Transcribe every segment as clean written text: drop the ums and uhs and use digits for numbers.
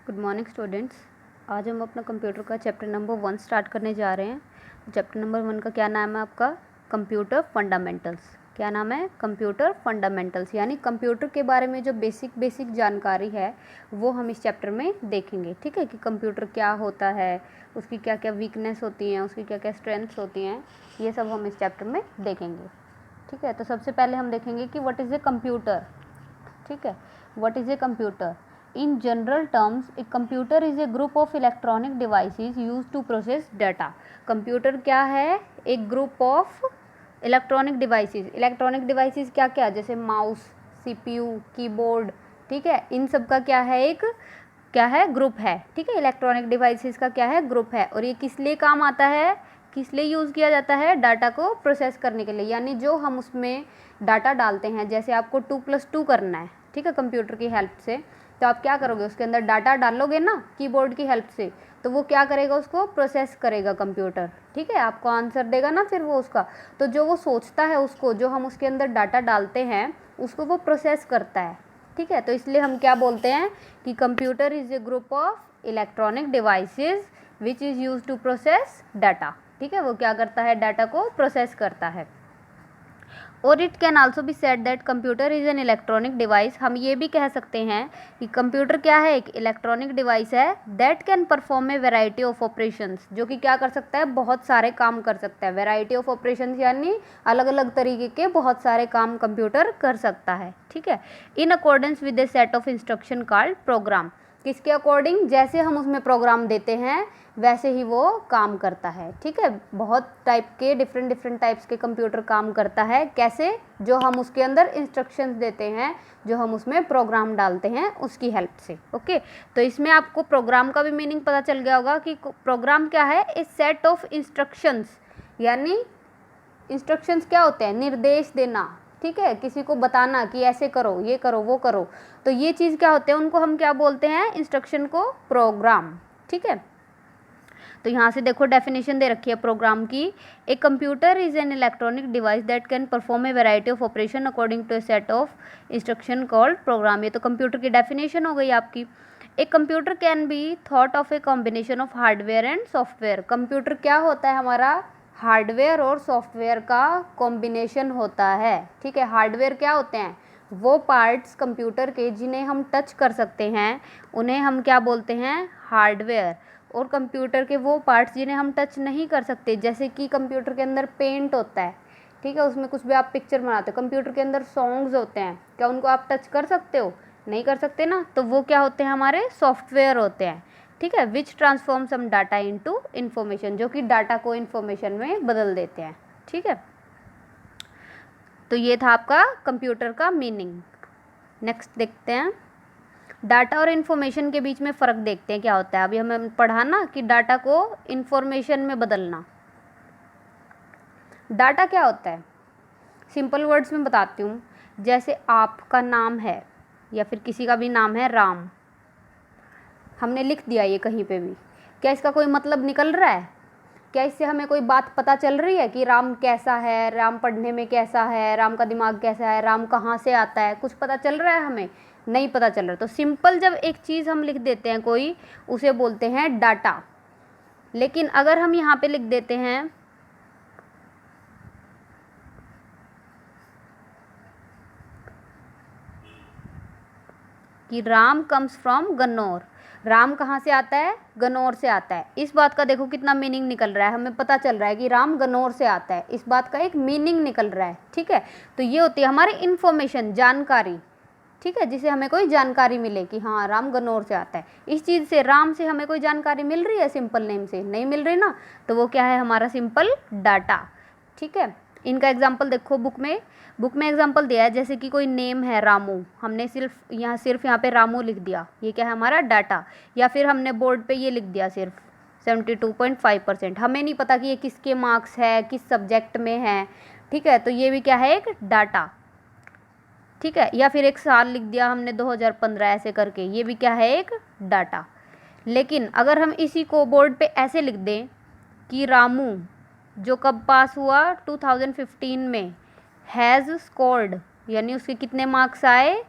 Good morning students. आज हम अपना कंप्यूटर का चैप्टर नंबर 1 स्टार्ट करने जा रहे हैं। चैप्टर नंबर 1 का क्या नाम है आपका? Computer fundamentals. क्या नाम है? कंप्यूटर फंडामेंटल्स, यानी कंप्यूटर के बारे में जो बेसिक जानकारी है वो हम इस चैप्टर में देखेंगे। ठीक है, कि कंप्यूटर क्या होता है, उसकी क्या क्या वीकनेस होती हैं, उसकी क्या क्या स्ट्रेंथ्स होती हैं, ये सब हम इस चैप्टर में देखेंगे। ठीक है, तो सबसे पहले हम देखेंगे कि व्हाट इज़ ए कंप्यूटर। ठीक है, what is a computer? In general terms, a computer is a group of electronic devices used to process data. Computer क्या है? एक group of electronic devices. Electronic devices क्या क्या? जैसे माउस, सीपीयू, कीबोर्ड। ठीक है, इन सब का क्या है? एक क्या है? ग्रुप है। ठीक है, इलेक्ट्रॉनिक डिवाइसेस का क्या है? ग्रुप है। और ये किस लिए काम आता है? किस लिए यूज़ किया जाता है? डाटा को प्रोसेस करने के लिए, यानी जो हम उसमें डाटा डालते हैं, जैसे आपको 2+2 करना है, ठीक है, कंप्यूटर की हेल्प से, तो आप क्या करोगे? उसके अंदर डाटा डालोगे ना कीबोर्ड की हेल्प से, तो वो क्या करेगा? उसको प्रोसेस करेगा कंप्यूटर। ठीक है, आपको आंसर देगा ना फिर वो उसका। तो जो वो सोचता है, उसको जो हम उसके अंदर डाटा डालते हैं उसको वो प्रोसेस करता है। ठीक है, तो इसलिए हम क्या बोलते हैं कि computer is a group of electronic devices which is use to process data. ठीक है, वो क्या करता है? डाटा को प्रोसेस करता है। और it can also be said that computer is an electronic device. हम ये भी कह सकते हैं कि कंप्यूटर क्या है? एक इलेक्ट्रॉनिक डिवाइस है that can perform a variety of operations, जो कि क्या कर सकता है? बहुत सारे काम कर सकता है। वेराइटी ऑफ ऑपरेशंस यानी अलग अलग तरीके के बहुत सारे काम कंप्यूटर कर सकता है। ठीक है, in accordance with A set of instruction called programme. किसके अकॉर्डिंग? जैसे हम उसमें प्रोग्राम देते हैं वैसे ही वो काम करता है। ठीक है, बहुत टाइप के डिफरेंट टाइप्स के कंप्यूटर काम करता है। कैसे? जो हम उसके अंदर इंस्ट्रक्शंस देते हैं, जो हम उसमें प्रोग्राम डालते हैं उसकी हेल्प से। ओके, तो इसमें आपको प्रोग्राम का भी मीनिंग पता चल गया होगा कि प्रोग्राम क्या है? ए सेट ऑफ इंस्ट्रक्शंस, यानी इंस्ट्रक्शंस क्या होते हैं? निर्देश देना। ठीक है, किसी को बताना कि ऐसे करो, ये करो, वो करो, तो ये चीज़ क्या होते हैं? उनको हम क्या बोलते हैं? इंस्ट्रक्शन को प्रोग्राम। ठीक है, तो यहाँ से देखो डेफिनेशन दे रखी है प्रोग्राम की। A computer is an electronic device that can perform a variety of operation according to a set of instruction called program. ये तो कंप्यूटर की डेफिनेशन हो गई आपकी। A computer can be thought of a combination of hardware and software. Computer क्या होता है हमारा? हार्डवेयर और सॉफ्टवेयर का कॉम्बिनेशन होता है। ठीक है, हार्डवेयर क्या होते हैं? वो पार्ट्स कंप्यूटर के जिन्हें हम टच कर सकते हैं उन्हें हम क्या बोलते हैं? हार्डवेयर। और कंप्यूटर के वो पार्ट्स जिन्हें हम टच नहीं कर सकते, जैसे कि कंप्यूटर के अंदर पेंट होता है। ठीक है, उसमें कुछ भी आप पिक्चर बनाते हो। कंप्यूटर के अंदर सॉन्ग्स होते हैं, क्या उनको आप टच कर सकते हो? नहीं कर सकते ना, तो वो क्या होते हैं? हमारे सॉफ्टवेयर होते हैं। ठीक है, विच ट्रांसफॉर्म सम डाटा इनटू इन्फॉर्मेशन, जो कि डाटा को इन्फॉर्मेशन में बदल देते हैं। ठीक है, तो ये था आपका कंप्यूटर का मीनिंग। नेक्स्ट देखते हैं, डाटा और इन्फॉर्मेशन के बीच में फ़र्क देखते हैं क्या होता है। अभी हमें पढ़ा ना कि डाटा को इन्फॉर्मेशन में बदलना। डाटा क्या होता है? सिंपल वर्ड्स में बताती हूँ। जैसे आपका नाम है या फिर किसी का भी नाम है राम, हमने लिख दिया ये कहीं पे भी, क्या इसका कोई मतलब निकल रहा है? क्या इससे हमें कोई बात पता चल रही है कि राम कैसा है, राम पढ़ने में कैसा है, राम का दिमाग कैसा है, राम कहाँ से आता है? कुछ पता चल रहा है हमें? नहीं पता चल रहा। तो सिंपल जब एक चीज़ हम लिख देते हैं कोई, उसे बोलते हैं डाटा। लेकिन अगर हम यहाँ पे लिख देते हैं कि राम कम्स फ्रॉम गन्नौर, राम कहाँ से आता है? गन्नौर से आता है। इस बात का देखो कितना मीनिंग निकल रहा है। हमें पता चल रहा है कि राम गन्नौर से आता है, इस बात का एक मीनिंग निकल रहा है। ठीक है, तो ये होती है हमारी इन्फॉर्मेशन, जानकारी। ठीक है, जिसे हमें कोई जानकारी मिले कि हाँ राम गन्नौर से आता है। इस चीज़ से, राम से हमें कोई जानकारी मिल रही है? सिंपल नेम से नहीं मिल रही ना, तो वो क्या है? हमारा सिंपल डाटा। ठीक है, इनका एग्जाम्पल देखो बुक में एग्जाम्पल दिया है। जैसे कि कोई नेम है रामू, हमने सिर्फ यहाँ पे रामू लिख दिया, ये क्या है? हमारा डाटा। या फिर हमने बोर्ड पे ये लिख दिया सिर्फ 72.5%, हमें नहीं पता कि ये किसके मार्क्स है, किस सब्जेक्ट में है। ठीक है, तो ये भी क्या है? एक डाटा। ठीक है, या फिर एक साल लिख दिया हमने 2015 ऐसे करके, ये भी क्या है? एक डाटा। लेकिन अगर हम इसी को बोर्ड पे ऐसे लिख दें कि रामू जो कब पास हुआ? 2015 में, हैज़ स्कोर्ड, यानी उसके कितने मार्क्स आए?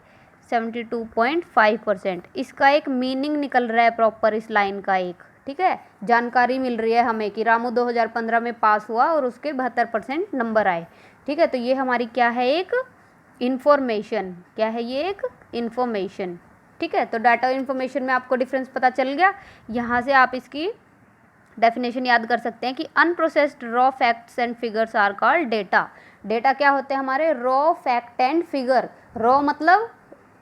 72.5%। इसका एक मीनिंग निकल रहा है प्रॉपर इस लाइन का एक, ठीक है, जानकारी मिल रही है हमें कि रामू 2015 में पास हुआ और उसके 72% नंबर आए, ठीक है। तो ये हमारी क्या है, एक इन्फॉर्मेशन, क्या है ये, एक इन्फॉर्मेशन, ठीक है। तो डाटा और इन्फॉर्मेशन में आपको डिफरेंस पता चल गया। यहाँ से आप इसकी डेफिनेशन याद कर सकते हैं कि unprocessed raw facts and figures are called data. Data क्या होते हैं हमारे, raw fact and figure. Raw मतलब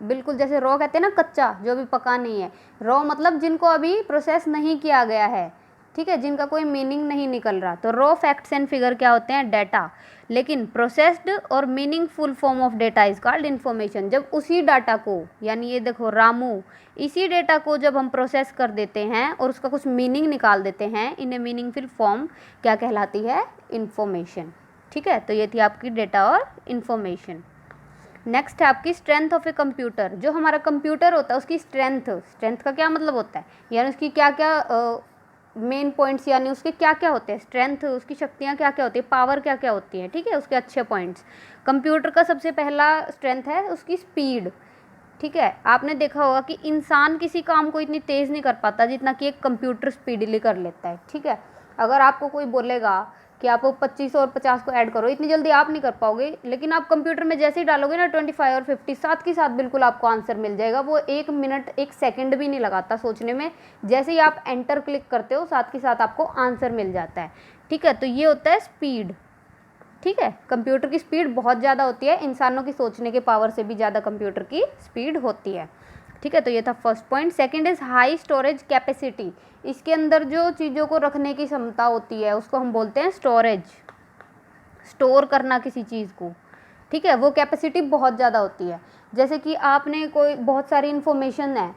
बिल्कुल जैसे रॉ कहते हैं ना, कच्चा, जो भी पका नहीं है। रॉ मतलब जिनको अभी प्रोसेस नहीं किया गया है, ठीक है, जिनका कोई मीनिंग नहीं निकल रहा। तो रॉ फैक्ट्स एंड फिगर क्या होते हैं, डेटा। लेकिन प्रोसेस्ड और meaningful form of data is called information. जब उसी डाटा को, यानी ये देखो रामू, इसी डेटा को जब हम प्रोसेस कर देते हैं और उसका कुछ मीनिंग निकाल देते हैं इन ए मीनिंगफुल फॉर्म, क्या कहलाती है, इन्फॉर्मेशन, ठीक है। तो ये थी आपकी डेटा और इन्फॉर्मेशन। नेक्स्ट है आपकी स्ट्रेंथ ऑफ ए कंप्यूटर। जो हमारा कंप्यूटर होता है उसकी स्ट्रेंथ, स्ट्रेंथ का क्या मतलब होता है, यानी उसकी क्या क्या मेन पॉइंट्स, यानी उसके क्या क्या होते हैं, स्ट्रेंथ, उसकी शक्तियाँ क्या क्या होती है, पावर क्या क्या होती है, ठीक है, उसके अच्छे पॉइंट्स। कंप्यूटर का सबसे पहला स्ट्रेंथ है उसकी स्पीड, ठीक है। आपने देखा होगा कि इंसान किसी काम को इतनी तेज़ नहीं कर पाता जितना कि एक कंप्यूटर स्पीडली कर लेता है, ठीक है। अगर आपको कोई बोलेगा कि आप 25 और 50 को ऐड करो, इतनी जल्दी आप नहीं कर पाओगे, लेकिन आप कंप्यूटर में जैसे ही डालोगे ना 25 और 50, साथ के साथ बिल्कुल आपको आंसर मिल जाएगा। वो 1 मिनट 1 सेकंड भी नहीं लगाता सोचने में, जैसे ही आप एंटर क्लिक करते हो साथ के साथ आपको आंसर मिल जाता है, ठीक है। तो ये होता है स्पीड, ठीक है। कंप्यूटर की स्पीड बहुत ज़्यादा होती है, इंसानों की सोचने के पावर से भी ज़्यादा कंप्यूटर की स्पीड होती है, ठीक है। तो ये था first point. Second is high storage capacity. इसके अंदर जो चीज़ों को रखने की क्षमता होती है उसको हम बोलते हैं स्टोरेज, स्टोर करना किसी चीज़ को, ठीक है, वो कैपेसिटी बहुत ज़्यादा होती है। जैसे कि आपने कोई बहुत सारी इन्फॉर्मेशन है,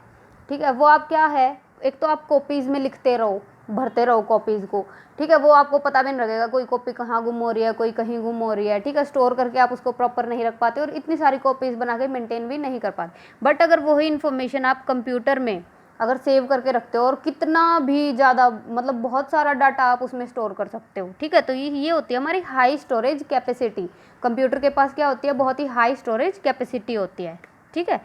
ठीक है, वो आप क्या है, एक तो आप कॉपीज़ में लिखते रहो, भरते रहो कॉपीज़ को, ठीक है, वो आपको पता भी नहीं लगेगा कोई कॉपी कहाँ गुम हो रही है, कोई कहीं गुम हो रही है, ठीक है। स्टोर करके आप उसको प्रॉपर नहीं रख पाते और इतनी सारी कॉपीज़ बना के मेंटेन भी नहीं कर पाते। बट अगर वही इन्फॉर्मेशन आप कंप्यूटर में अगर सेव करके रखते हो और कितना भी ज़्यादा, मतलब बहुत सारा डाटा आप उसमें स्टोर कर सकते हो, ठीक है। तो ये होती है हमारी हाई स्टोरेज कैपेसिटी। कंप्यूटर के पास क्या होती है, बहुत ही हाई स्टोरेज कैपेसिटी होती है, ठीक है।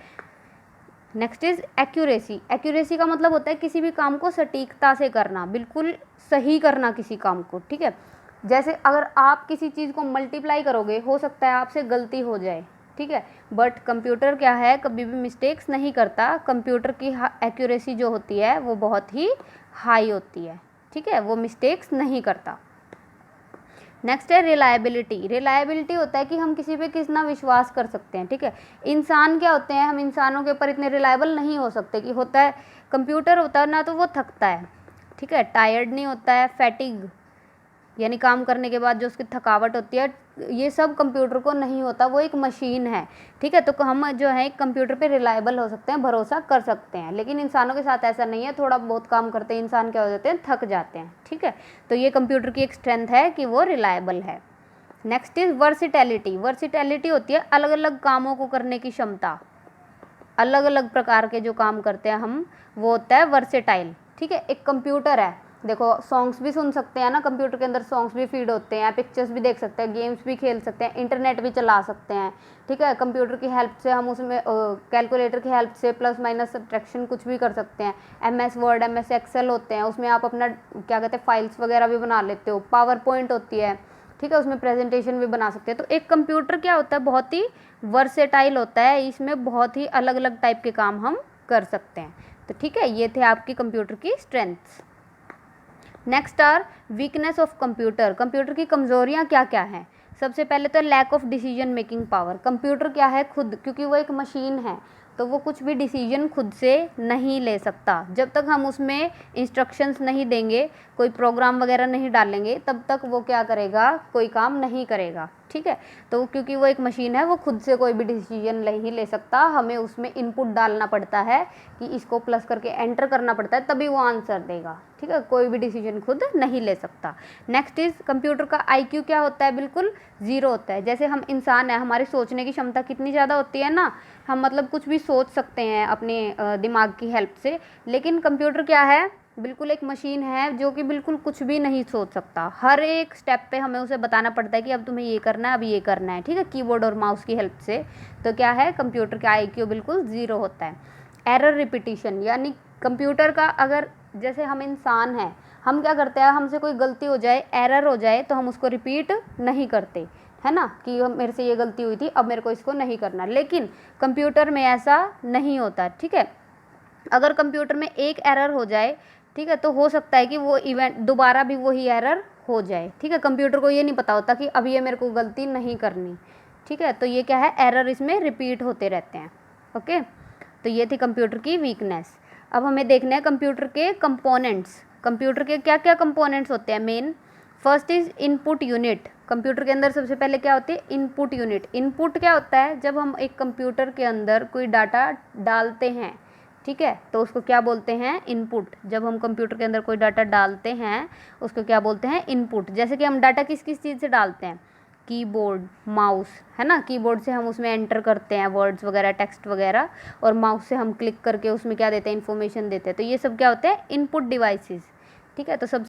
Next is accuracy. एक्यूरेसी का मतलब होता है किसी भी काम को सटीकता से करना, बिल्कुल सही करना किसी काम को, ठीक है। जैसे अगर आप किसी चीज़ को मल्टीप्लाई करोगे, हो सकता है आपसे गलती हो जाए, ठीक है, बट कंप्यूटर क्या है, कभी भी मिस्टेक्स नहीं करता। कंप्यूटर की एक्यूरेसी जो होती है वो बहुत ही हाई होती है, ठीक है, वो मिस्टेक्स नहीं करता। नेक्स्ट है रिलायबिलिटी। रिलायबिलिटी होता है कि हम किसी पे कितना विश्वास कर सकते हैं, ठीक है। इंसान क्या होते हैं, हम इंसानों के ऊपर इतने रिलायबल नहीं हो सकते कि होता है, कंप्यूटर होता है ना तो वो थकता है, ठीक है, टायर्ड नहीं होता है, फैटिग यानी काम करने के बाद जो उसकी थकावट होती है, ये सब कंप्यूटर को नहीं होता, वो एक मशीन है, ठीक है। तो हम जो है कंप्यूटर पे रिलायबल हो सकते हैं, भरोसा कर सकते हैं, लेकिन इंसानों के साथ ऐसा नहीं है। थोड़ा बहुत काम करते हैं इंसान क्या हो जाते हैं, थक जाते हैं, ठीक है। तो ये कंप्यूटर की एक स्ट्रेंथ है कि वो रिलायबल है। Next is versatility. वर्सिटैलिटी होती है अलग अलग कामों को करने की क्षमता, अलग अलग प्रकार के जो काम करते हैं हम, वो होता है वर्सेटाइल, ठीक है। एक कंप्यूटर है, देखो सॉन्ग्स भी सुन सकते हैं ना, कंप्यूटर के अंदर सॉन्ग्स भी फीड होते हैं, पिक्चर्स भी देख सकते हैं, गेम्स भी खेल सकते हैं, इंटरनेट भी चला सकते हैं, ठीक है। कंप्यूटर की हेल्प से हम उसमें कैलकुलेटर की हेल्प से प्लस माइनस सब्ट्रैक्शन कुछ भी कर सकते हैं। MS वर्ड, MS एक्सेल होते हैं, उसमें आप अपना क्या कहते हैं फाइल्स वगैरह भी बना लेते हो। पावर पॉइंट होती है, ठीक है, उसमें प्रेजेंटेशन भी बना सकते हैं। तो एक कंप्यूटर क्या होता है, बहुत ही वर्सेटाइल होता है, इसमें बहुत ही अलग अलग टाइप के काम हम कर सकते हैं। तो ठीक है, ये थे आपकी कंप्यूटर की strengths. Next are weakness of computer. Computer की कमज़ोरियाँ क्या क्या हैं। सबसे पहले तो lack of decision making power. Computer क्या है खुद, क्योंकि वो एक मशीन है तो वो कुछ भी डिसीजन खुद से नहीं ले सकता। जब तक हम उसमें इंस्ट्रक्शंस नहीं देंगे, कोई प्रोग्राम वगैरह नहीं डालेंगे, तब तक वो क्या करेगा, कोई काम नहीं करेगा, ठीक है। तो क्योंकि वो एक मशीन है, वो खुद से कोई भी डिसीजन नहीं ले सकता, हमें उसमें इनपुट डालना पड़ता है कि इसको प्लस करके एंटर करना पड़ता है, तभी वो आंसर देगा, ठीक है। कोई भी डिसीजन खुद नहीं ले सकता। नेक्स्ट इज कंप्यूटर का IQ क्या होता है, बिल्कुल ज़ीरो होता है। जैसे हम इंसान हैं, हमारी सोचने की क्षमता कितनी ज़्यादा होती है ना, हम मतलब कुछ भी सोच सकते हैं अपने दिमाग की हेल्प से, लेकिन कंप्यूटर क्या है, बिल्कुल एक मशीन है जो कि बिल्कुल कुछ भी नहीं सोच सकता, हर एक स्टेप पे हमें उसे बताना पड़ता है कि अब तुम्हें ये करना है, अब ये करना है, ठीक है, कीबोर्ड और माउस की हेल्प से। तो क्या है, कंप्यूटर का IQ बिल्कुल ज़ीरो होता है। एरर रिपीटिशन, यानी कंप्यूटर का, अगर जैसे हम इंसान हैं, हम क्या करते हैं, हमसे कोई गलती हो जाए, एरर हो जाए, तो हम उसको रिपीट नहीं करते, है ना, कि मेरे से ये गलती हुई थी, अब मेरे को इसको नहीं करना। लेकिन कंप्यूटर में ऐसा नहीं होता, ठीक है। अगर कंप्यूटर में एक एरर हो जाए, ठीक है, तो हो सकता है कि वो इवेंट दोबारा भी वही एरर हो जाए, ठीक है। कंप्यूटर को ये नहीं पता होता कि अब ये मेरे को गलती नहीं करनी, ठीक है। तो ये क्या है, एरर इसमें रिपीट होते रहते हैं। ओके, तो ये थी कंप्यूटर की वीकनेस। अब हमें देखना है कंप्यूटर के कंपोनेंट्स। कंप्यूटर के क्या क्या कंपोनेंट्स होते हैं main. First is input unit. Computer के अंदर सबसे पहले क्या होती है, इनपुट यूनिट। इनपुट क्या होता है, जब हम एक कंप्यूटर के अंदर कोई डाटा डालते हैं, ठीक है, तो उसको क्या बोलते हैं, इनपुट। जब हम कंप्यूटर के अंदर कोई डाटा डालते हैं उसको क्या बोलते हैं, इनपुट। जैसे कि हम डाटा किस किस चीज़ से डालते हैं, कीबोर्ड, माउस, है ना, कीबोर्ड से हम उसमें एंटर करते हैं वर्ड्स वगैरह, टेक्स्ट वगैरह, और माउस से हम क्लिक करके उसमें क्या देते हैं, इन्फॉर्मेशन देते हैं। तो ये सब क्या होते हैं, इनपुट डिवाइसेस, ठीक है। तो सब